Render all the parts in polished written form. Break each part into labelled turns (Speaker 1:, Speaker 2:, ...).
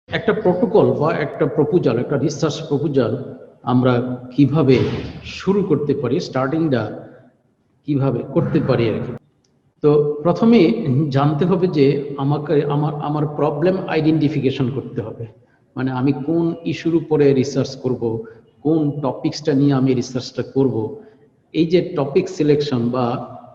Speaker 1: একটা প্রোটোকল বা একটা প্রপোজাল, একটা রিসার্চ প্রপোজাল আমরা কিভাবে শুরু করতে পারি, স্টার্টিংটা কিভাবে করতে পারি আর কি। তো প্রথমে জানতে হবে যে আমাকে আমার প্রবলেম আইডেন্টিফিকেশন করতে হবে। মানে আমি কোন ইস্যুর উপরে রিসার্চ করব, কোন টপিকসটা নিয়ে আমি রিসার্চটা করব। এই যে টপিক সিলেকশন বা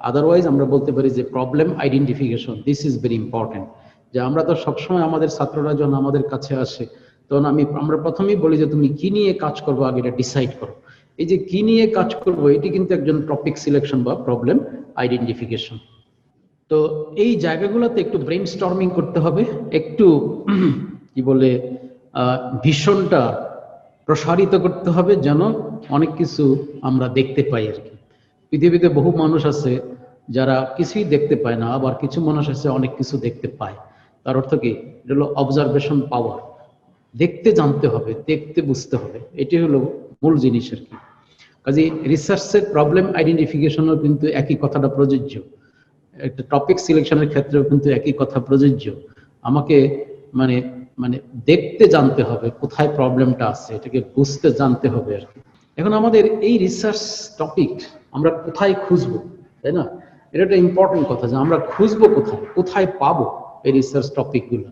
Speaker 1: আদারওয়াইজ আমরা বলতে পারি যে problem identification, this is very important. যে আমরা তো সবসময় আমাদের ছাত্ররা যখন আমাদের কাছে আসে তখন আমরা প্রথমেই বলি যে তুমি কি নিয়ে কাজ করবো আগে এটা ডিসাইড করো। এই যে কি নিয়ে কাজ করবো এটি কিন্তু একজন টপিক সিলেকশন বা প্রবলেম আইডেন্টিফিকেশন। তো এই জায়গাগুলোতে একটু ব্রেন স্টর্মিং করতে হবে, একটু কি বলে ভীষণটা প্রসারিত করতে হবে যেন অনেক কিছু আমরা দেখতে পাই আর কি। পৃথিবীতে বহু মানুষ আছে যারা কিছুই দেখতে পায় না, আবার কিছু মানুষ আছে অনেক কিছু দেখতে পায়। তার অর্থ কি? এটা হলো অবজারভেশন পাওয়ার। দেখতে জানতে হবে, দেখতে বুঝতে হবে, এটি হলো মূল জিনিস আর কি। কাজে রিসার্চের প্রবলেম আইডেন্টিফিকেশনও কিন্তু একই কথাটা প্রযোজ্য, একটা টপিক সিলেকশনের ক্ষেত্রেও কিন্তু একই কথা প্রযোজ্য। আমাকে মানে মানে দেখতে জানতে হবে কোথায় প্রবলেমটা আছে, এটাকে বুঝতে জানতে হবে আর কি। এখন আমাদের এই রিসার্চ টপিক আমরা কোথায় খুঁজবো, তাই না? এটা একটা ইম্পর্টেন্ট কথা যে আমরা খুঁজবো কোথায়, কোথায় পাবো এই রিসার্চ টপিকগুলো।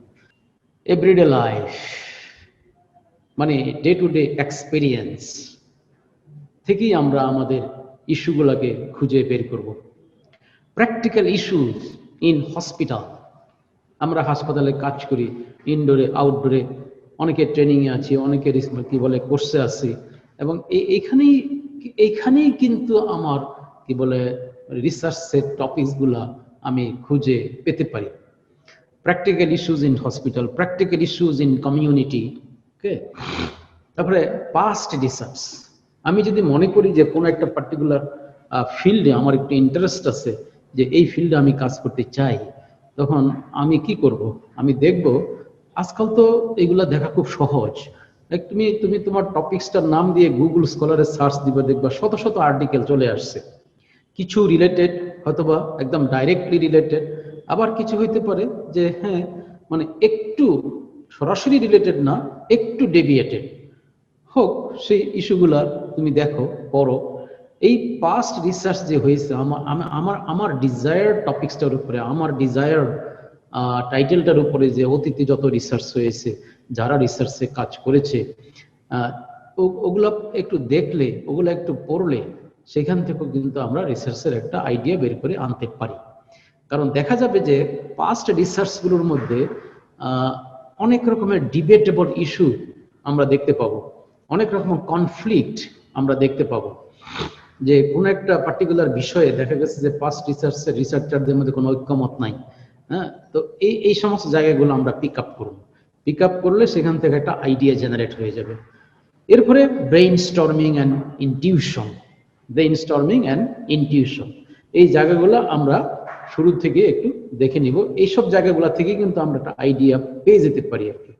Speaker 1: এভরিডে লাইফ, মানে ডে টু ডে এক্সপিরিয়েন্স থেকেই আমরা আমাদের ইস্যুগুলোকে খুঁজে বের করব। প্র্যাকটিক্যাল ইস্যুস ইন হসপিটাল, আমরা হাসপাতালে কাজ করি, ইনডোরে আউটডোরে, অনেকে ট্রেনিংয়ে আছি, অনেকের কি বলে কোর্সে আছি, এবং এইখানেই কিন্তু আমার কি বলে রিসার্চের টপিকসগুলা আমি খুঁজে পেতে পারি। Practical issues in hospital, practical issues in community. Okay, তারপরে পাস্ট রিসার্চ। আমি যদি মনে করি যে কোনো একটা পার্টিকুলার ফিল্ডে আমার একটু ইন্টারেস্ট আছে, যে এই ফিল্ডে আমি কাজ করতে চাই, তখন আমি কি করব? আমি দেখব, আজকাল তো এগুলা দেখা খুব সহজ। তুমি তুমি তোমার টপিকসটার নাম দিয়ে গুগল স্কলারে সার্চ দিবে, দেখবা শত শত আর্টিকেল চলে আসছে। কিছু রিলেটেড, হয়তোবা একদম ডাইরেক্টলি রিলেটেড, আবার কিছু হইতে পারে যে হ্যাঁ মানে একটু সরাসরি রিলেটেড না, একটু ডেভিয়েটেড হোক, সেই ইস্যুগুলা তুমি দেখো, পড়ো। এই পাস্ট রিসার্চ যে হয়েছে আমার ডিজায়ার টপিকসটার উপরে, আমার ডিজায়ার টাইটেলটার উপরে, যে অতীতে যত রিসার্চ হয়েছে, যারা রিসার্চে কাজ করেছে, ওগুলা একটু দেখলে, ওগুলা একটু পড়লে, সেখান থেকেও কিন্তু আমরা রিসার্চের একটা আইডিয়া বের করে আনতে পারি। কারণ দেখা যাবে যে পাস্ট রিসার্চগুলোর মধ্যে অনেক রকমের ডিবেটেবল ইস্যু আমরা দেখতে পাবো, অনেক রকম কনফ্লিক্ট আমরা দেখতে পাবো। যে কোনো একটা পার্টিকুলার বিষয়ে দেখা গেছে যে পাস্ট রিসার্চারদের মধ্যে কোনো ঐক্যমত নাই। হ্যাঁ, তো এই সমস্ত জায়গাগুলো আমরা পিক আপ করব। পিক আপ করলে সেখান থেকে একটা আইডিয়া জেনারেট হয়ে যাবে। এরপরে brain storming and intuition. Brain storming and intuition, এই জায়গাগুলো আমরা শুরু থেকে একটু দেখে নিব। এইসব জায়গাগুলো থেকে কিন্তু আমরা একটা আইডিয়া পেয়ে যেতে পারি আর কি।